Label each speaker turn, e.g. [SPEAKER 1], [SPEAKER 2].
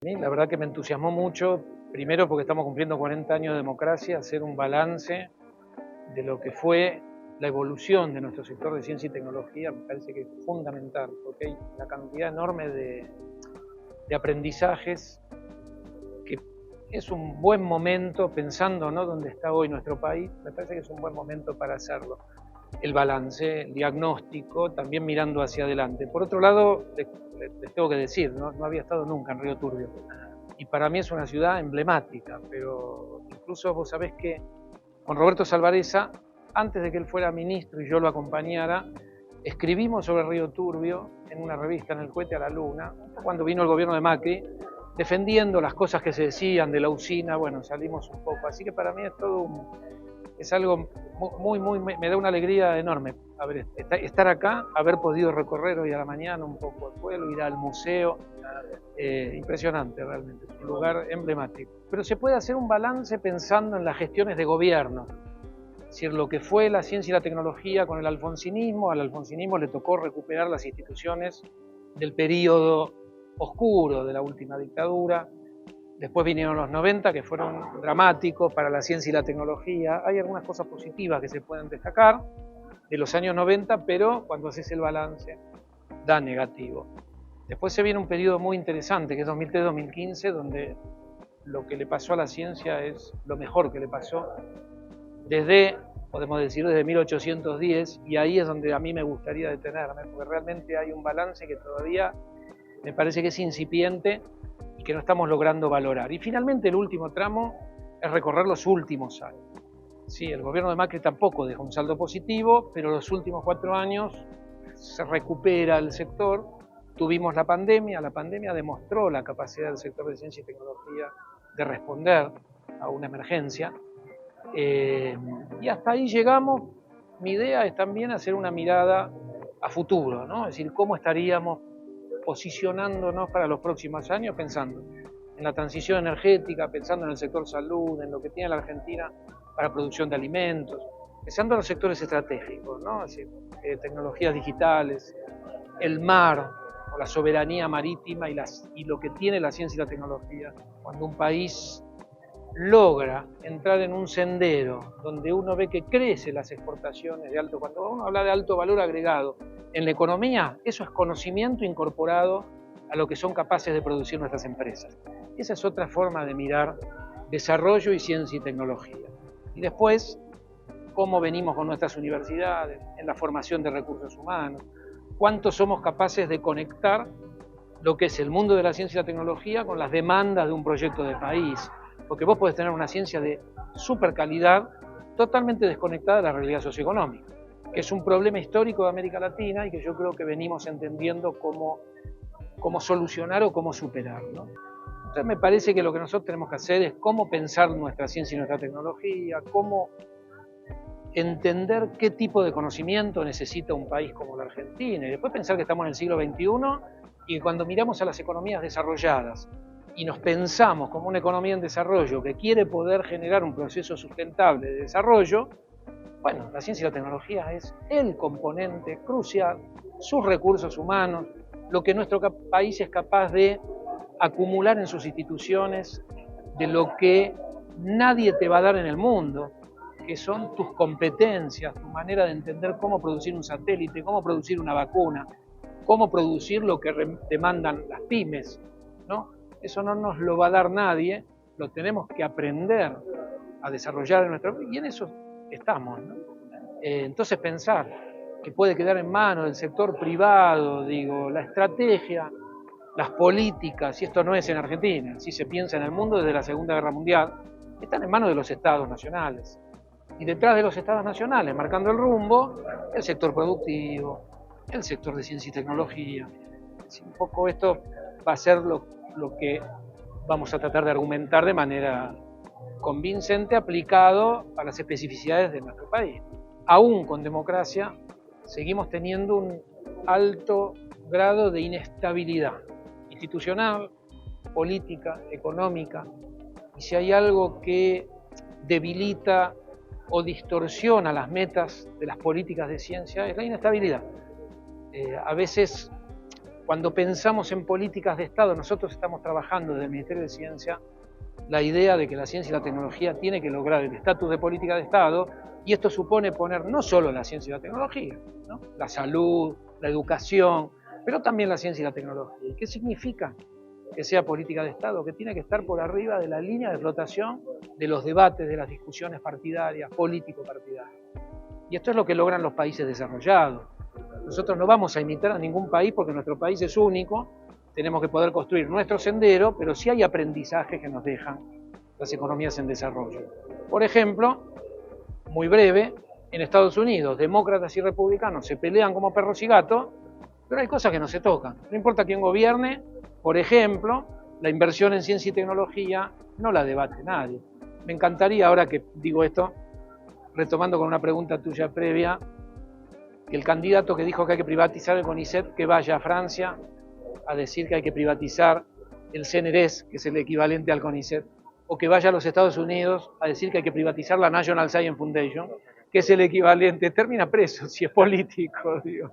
[SPEAKER 1] mí, la verdad que me entusiasmó mucho, primero porque estamos cumpliendo 40 años de democracia, hacer un balance de lo que fue la evolución de nuestro sector de ciencia y tecnología, me parece que es fundamental, porque hay una cantidad enorme de aprendizajes que es un buen momento, pensando, ¿no?, dónde está hoy nuestro país, me parece que es un buen momento para hacerlo. El balance, el diagnóstico, también mirando hacia adelante. Por otro lado, les tengo que decir, no había estado nunca en Río Turbio, y para mí es una ciudad emblemática, pero incluso vos sabés que con Roberto Salvarezza, antes de que él fuera ministro y yo lo acompañara, escribimos sobre Río Turbio en una revista, En el cohete a la luna, cuando vino el gobierno de Macri, defendiendo las cosas que se decían de la usina. Bueno, salimos un poco, así que para mí es todo es algo me da una alegría enorme estar acá, haber podido recorrer hoy a la mañana un poco el pueblo, ir al museo, impresionante realmente, es un lugar emblemático. Pero se puede hacer un balance pensando en las gestiones de gobierno, es decir, lo que fue la ciencia y la tecnología con el alfonsinismo. Al alfonsinismo le tocó recuperar las instituciones del periodo oscuro de la última dictadura. Después vinieron los 90, que fueron dramáticos para la ciencia y la tecnología. Hay algunas cosas positivas que se pueden destacar de los años 90, pero cuando haces el balance da negativo. Después se viene un periodo muy interesante, que es 2003-2015, donde lo que le pasó a la ciencia es lo mejor que le pasó desde, podemos decir, desde 1810, y ahí es donde a mí me gustaría detenerme, porque realmente hay un balance que todavía me parece que es incipiente y que no estamos logrando valorar. Y finalmente el último tramo es recorrer los últimos años. Sí, el gobierno de Macri tampoco dejó un saldo positivo, pero los últimos 4 años se recupera el sector. Tuvimos la pandemia demostró la capacidad del sector de ciencia y tecnología de responder a una emergencia. Y hasta ahí llegamos. Mi idea es también hacer una mirada a futuro, ¿no? Es decir, cómo estaríamos posicionándonos para los próximos años, pensando en la transición energética, pensando en el sector salud, en lo que tiene la Argentina para producción de alimentos, pensando en los sectores estratégicos, ¿no? Es decir, tecnologías digitales, el mar, o la soberanía marítima y lo que tiene la ciencia y la tecnología. Cuando un país logra entrar en un sendero donde uno ve que crecen las exportaciones de alto, cuando uno habla de alto valor agregado en la economía, eso es conocimiento incorporado a lo que son capaces de producir nuestras empresas. Esa es otra forma de mirar desarrollo y ciencia y tecnología. Y después, cómo venimos con nuestras universidades, en la formación de recursos humanos, cuánto somos capaces de conectar lo que es el mundo de la ciencia y la tecnología con las demandas de un proyecto de país. Porque vos podés tener una ciencia de super calidad totalmente desconectada de la realidad socioeconómica, que es un problema histórico de América Latina y que yo creo que venimos entendiendo cómo solucionar o cómo superar, ¿no? Entonces me parece que lo que nosotros tenemos que hacer es cómo pensar nuestra ciencia y nuestra tecnología, cómo entender qué tipo de conocimiento necesita un país como la Argentina, y después pensar que estamos en el siglo XXI y que cuando miramos a las economías desarrolladas y nos pensamos como una economía en desarrollo que quiere poder generar un proceso sustentable de desarrollo, bueno, la ciencia y la tecnología es el componente crucial, sus recursos humanos, lo que nuestro país es capaz de acumular en sus instituciones, de lo que nadie te va a dar en el mundo, que son tus competencias, tu manera de entender cómo producir un satélite, cómo producir una vacuna, cómo producir lo que demandan las pymes, ¿no? Eso no nos lo va a dar nadie, lo tenemos que aprender a desarrollar en nuestro país, y en eso estamos, ¿no? Entonces pensar que puede quedar en manos del sector privado, digo, la estrategia, las políticas, y esto no es en Argentina, si se piensa en el mundo desde la Segunda Guerra Mundial, están en manos de los estados nacionales. Y detrás de los estados nacionales, marcando el rumbo, el sector productivo, el sector de ciencia y tecnología. Un poco esto va a ser lo que vamos a tratar de argumentar de manera convincente, aplicado a las especificidades de nuestro país. Aún con democracia, seguimos teniendo un alto grado de inestabilidad institucional, política, económica, y si hay algo que debilita o distorsiona las metas de las políticas de ciencia es la inestabilidad. A veces Cuando pensamos en políticas de Estado, nosotros estamos trabajando desde el Ministerio de Ciencia la idea de que la ciencia y la tecnología tiene que lograr el estatus de política de Estado, y esto supone poner no solo la ciencia y la tecnología, ¿no?, la salud, la educación, pero también la ciencia y la tecnología. ¿Y qué significa que sea política de Estado? Que tiene que estar por arriba de la línea de flotación de los debates, de las discusiones partidarias, político-partidarias. Y esto es lo que logran los países desarrollados. Nosotros no vamos a imitar a ningún país porque nuestro país es único, tenemos que poder construir nuestro sendero, pero sí hay aprendizajes que nos dejan las economías en desarrollo. Por ejemplo, muy breve, en Estados Unidos, demócratas y republicanos se pelean como perros y gatos, pero hay cosas que no se tocan. No importa quién gobierne, por ejemplo, la inversión en ciencia y tecnología no la debate nadie. Me encantaría, ahora que digo esto, retomando con una pregunta tuya previa, que el candidato que dijo que hay que privatizar el CONICET, que vaya a Francia a decir que hay que privatizar el CNRS, que es el equivalente al CONICET, o que vaya a los Estados Unidos a decir que hay que privatizar la National Science Foundation, que es el equivalente, termina preso si es político, digo.